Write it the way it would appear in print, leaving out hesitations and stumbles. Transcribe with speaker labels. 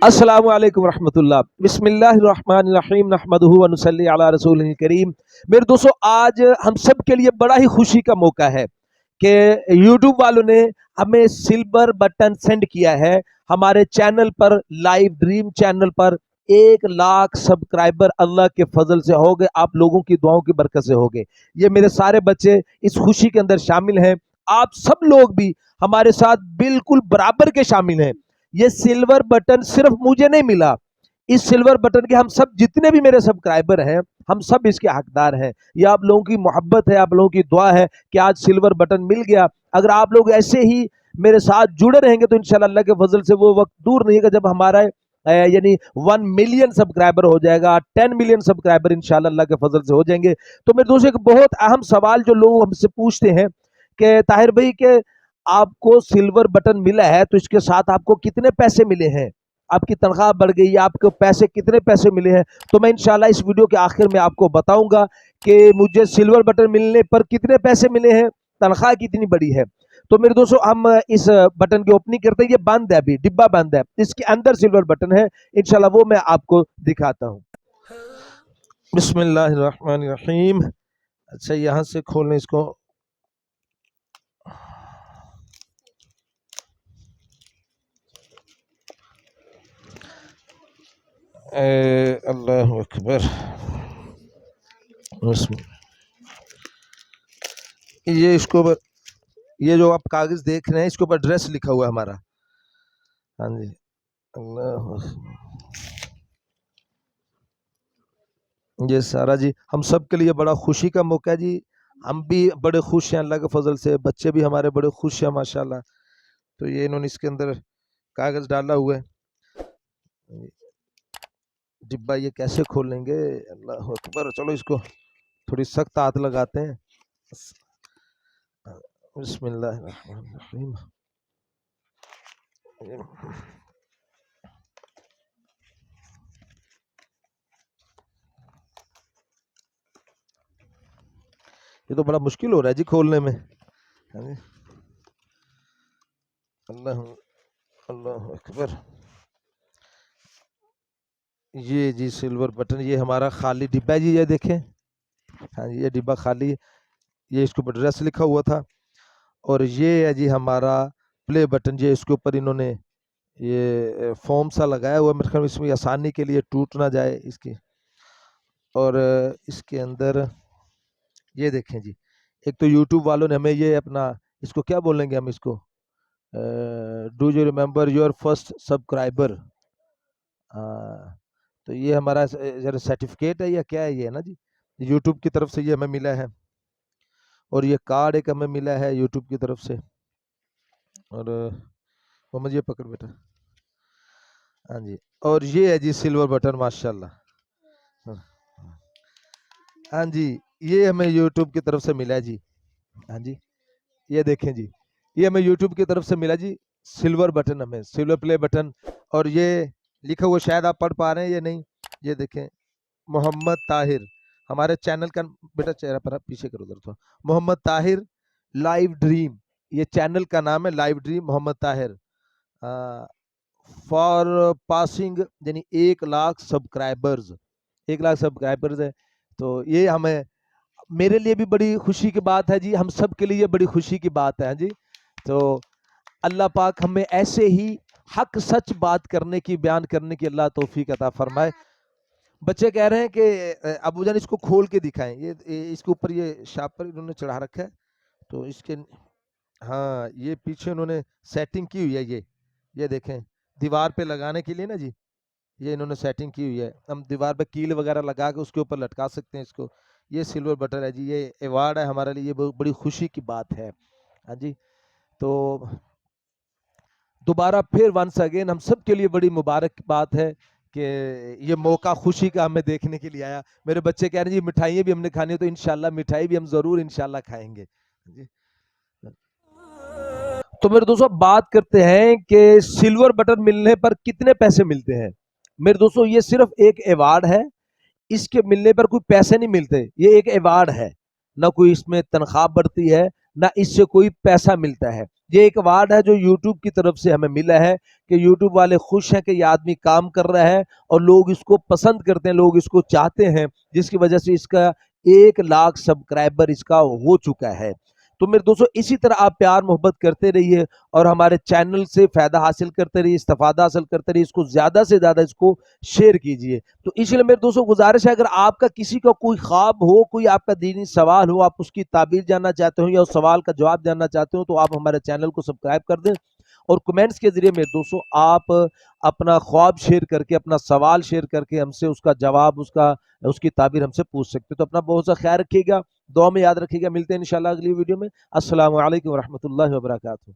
Speaker 1: السلام علیکم ورحمۃ اللہ، بسم اللہ الرحمن الرحیم، نحمدہ و نصلی علی رسول کریم۔ میرے دوستو، آج ہم سب کے لیے بڑا ہی خوشی کا موقع ہے کہ یوٹیوب والوں نے ہمیں سلور بٹن سینڈ کیا ہے ہمارے چینل پر، لائیو ڈریم چینل پر 1,00,000 سبسکرائبر اللہ کے فضل سے ہو گئے، آپ لوگوں کی دعاؤں کی برکت سے ہو گئے۔ یہ میرے سارے بچے اس خوشی کے اندر شامل ہیں، آپ سب لوگ بھی ہمارے ساتھ بالکل برابر کے شامل ہیں۔ یہ سلور بٹن صرف مجھے نہیں ملا، اس سلور بٹن کے ہم سب جتنے بھی میرے سبسکرائبر ہیں، ہم سب اس کے حقدار ہیں۔ یہ آپ لوگوں کی محبت ہے، آپ لوگوں کی دعا ہے کہ آج سلور بٹن مل گیا۔ اگر آپ لوگ ایسے ہی میرے ساتھ جڑے رہیں گے تو انشاءاللہ اللہ کے فضل سے وہ وقت دور نہیں ہے جب ہمارا یعنی 1 ملین سبسکرائبر ہو جائے گا، 10 ملین سبسکرائبر انشاءاللہ اللہ کے فضل سے ہو جائیں گے۔ تو میرے دوستو، ایک بہت اہم سوال جو لوگ ہم سے پوچھتے ہیں کہ طاہر بھائی کہ آپ کو سلور بٹن ملا ہے تو اس کے ساتھ آپ کو کتنے پیسے ملے ہیں، آپ کی تنخواہ بڑھ گئی، آپ کو پیسے کتنے پیسے ملے ہیں؟ تو میں انشاءاللہ اس ویڈیو کے آخر میں آپ کو بتاؤں گا کہ مجھے سلور بٹن ملنے پر کتنے پیسے ملے ہیں، تنخواہ کتنی بڑی ہے۔ تو میرے دوستو، ہم اس بٹن کی اوپننگ کرتے ہیں۔ یہ بند ہے، ابھی ڈبہ بند ہے، اس کے اندر سلور بٹن ہے، انشاءاللہ وہ میں آپ کو دکھاتا ہوں۔ بسم اللہ الرحمن الرحیم۔ اچھا، یہاں سے کھولیں اس کو۔ اللہ اکبر۔ یہ اس کو یہ جو آپ کاغذ دیکھ رہے ہیں اس کے اوپر ایڈریس لکھا ہوا ہے ہمارا۔ ہاں جی، اللہ یہ سارا جی ہم سب کے لیے بڑا خوشی کا موقع ہے جی۔ ہم بھی بڑے خوش ہیں اللہ کے فضل سے، بچے بھی ہمارے بڑے خوش ہیں ماشاءاللہ۔ تو یہ انہوں نے اس کے اندر کاغذ ڈالا ہوا ہے۔ ڈبہ یہ کیسے کھولیں گے؟ اللہ اکبر۔ چلو اس کو تھوڑی سخت ہاتھ لگاتے ہیں۔ بسم اللہ الرحمن الرحیم۔ یہ تو بڑا مشکل ہو رہا ہے جی کھولنے میں۔ اللہ اللہ اکبر۔ یہ جی سلور بٹن، یہ ہمارا خالی ڈبہ ہے جی، یہ دیکھیں۔ ہاں جی، یہ ڈبہ خالی ہے، یہ اس کے اوپر ایڈریس لکھا ہوا تھا۔ اور یہ ہے جی ہمارا پلے بٹن، یہ اس کے اوپر انہوں نے یہ فارم سا لگایا ہوا ہے، میرے خیال میں اس میں آسانی کے لیے ٹوٹ نہ جائے اس کی۔ اور اس کے اندر یہ دیکھیں جی، ایک تو یوٹیوب والوں نے ہمیں یہ اپنا، اس کو کیا بولیں گے ہم اس کو، do you remember your first subscriber. تو یہ ہمارا سرٹیفکیٹ ہے یا کیا ہے یہ نا جی، یوٹیوب کی طرف سے یہ ہمیں ملا ہے۔ اور یہ کارڈ ایک ہمیں ملا ہے یوٹیوب کی طرف سے۔ اور محمد یہ پکڑ بیٹا۔ ہاں جی، اور یہ ہے جی سلور بٹن ماشاءاللہ۔ ہاں جی، یہ ہمیں یوٹیوب کی طرف سے ملا ہے جی۔ ہاں جی، یہ دیکھیں جی، یہ ہمیں یوٹیوب کی طرف سے ملا جی سلور بٹن، ہمیں سلور پلے بٹن۔ اور یہ لکھا ہوا شاید آپ پڑھ پا رہے ہیں یا نہیں، یہ دیکھیں، محمد طاہر، ہمارے چینل کا بیٹا چہرہ پر پیچھے کرو ادھر تھوڑا، محمد طاہر لائیو ڈریم، یہ چینل کا نام ہے live dream Muhammad Tahir, for passing یعنی 1,00,000 سبسکرائبرز، 1,00,000 سبسکرائبرز ہے۔ تو یہ ہمیں، میرے لیے بھی بڑی خوشی کی بات ہے جی، ہم سب کے لیے بڑی خوشی کی بات ہے جی۔ تو اللہ پاک ہمیں ایسے ہی حق سچ بات کرنے کی، بیان کرنے کی اللہ توفیق عطا فرمائے۔ بچے کہہ رہے ہیں کہ ابو جان اس کو کھول کے دکھائیں، یہ اس کے اوپر یہ شاپر انہوں نے چڑھا رکھا ہے، تو اس کے ہاں یہ پیچھے انہوں نے سیٹنگ کی ہوئی ہے، یہ دیکھیں دیوار پہ لگانے کے لیے نا جی، یہ انہوں نے سیٹنگ کی ہوئی ہے، ہم دیوار پہ کیل وغیرہ لگا کے اس کے اوپر لٹکا سکتے ہیں اس کو۔ یہ سلور بٹن ہے جی، یہ ایوارڈ ہے ہمارے لیے، یہ بڑی خوشی کی بات ہے۔ ہاں جی، تو دوبارہ پھر ونس اگین ہم سب کے لیے بڑی مبارک بات ہے کہ یہ موقع خوشی کا ہمیں دیکھنے کے لیے آیا۔ میرے بچے کہہ رہے ہیں جی مٹھائیاں بھی ہم نے کھانی ہے، تو انشاءاللہ مٹھائی بھی ہم ضرور انشاءاللہ کھائیں گے جی۔ تو میرے دوستو، بات کرتے ہیں کہ سلور بٹن ملنے پر کتنے پیسے ملتے ہیں۔ میرے دوستو، یہ صرف ایک ایوارڈ ہے، اس کے ملنے پر کوئی پیسے نہیں ملتے، یہ ایک ایوارڈ ہے نہ کوئی اس میں تنخواہ بڑھتی ہے، نہ اس سے کوئی پیسہ ملتا ہے۔ یہ ایک ایوارڈ ہے جو یوٹیوب کی طرف سے ہمیں ملا ہے کہ یوٹیوب والے خوش ہیں کہ یہ آدمی کام کر رہا ہے اور لوگ اس کو پسند کرتے ہیں، لوگ اس کو چاہتے ہیں، جس کی وجہ سے اس کا 1 لاکھ سبسکرائبر اس کا ہو چکا ہے۔ تو میرے دوستو اسی طرح آپ پیار محبت کرتے رہیے اور ہمارے چینل سے فائدہ حاصل کرتے رہیے، استفادہ حاصل کرتے رہیے، اس کو زیادہ سے زیادہ اس کو شیئر کیجئے۔ تو اس لیے میرے دوستو گزارش ہے، اگر آپ کا کسی کا کوئی خواب ہو، کوئی آپ کا دینی سوال ہو، آپ اس کی تعبیر جاننا چاہتے ہو یا اس سوال کا جواب جاننا چاہتے ہو، تو آپ ہمارے چینل کو سبسکرائب کر دیں اور کمنٹس کے ذریعے میرے دوستو آپ اپنا خواب شیئر کر کے، اپنا سوال شیئر کر کے ہم سے اس کا جواب، اس کی تعبیر ہم سے پوچھ سکتے ہیں۔ تو اپنا بہت سا خیال رکھیے گا، دعا میں یاد رکھیے گا۔ ملتے ہیں انشاءاللہ اگلی ویڈیو میں۔ السلام علیکم ورحمۃ اللہ وبرکاتہ۔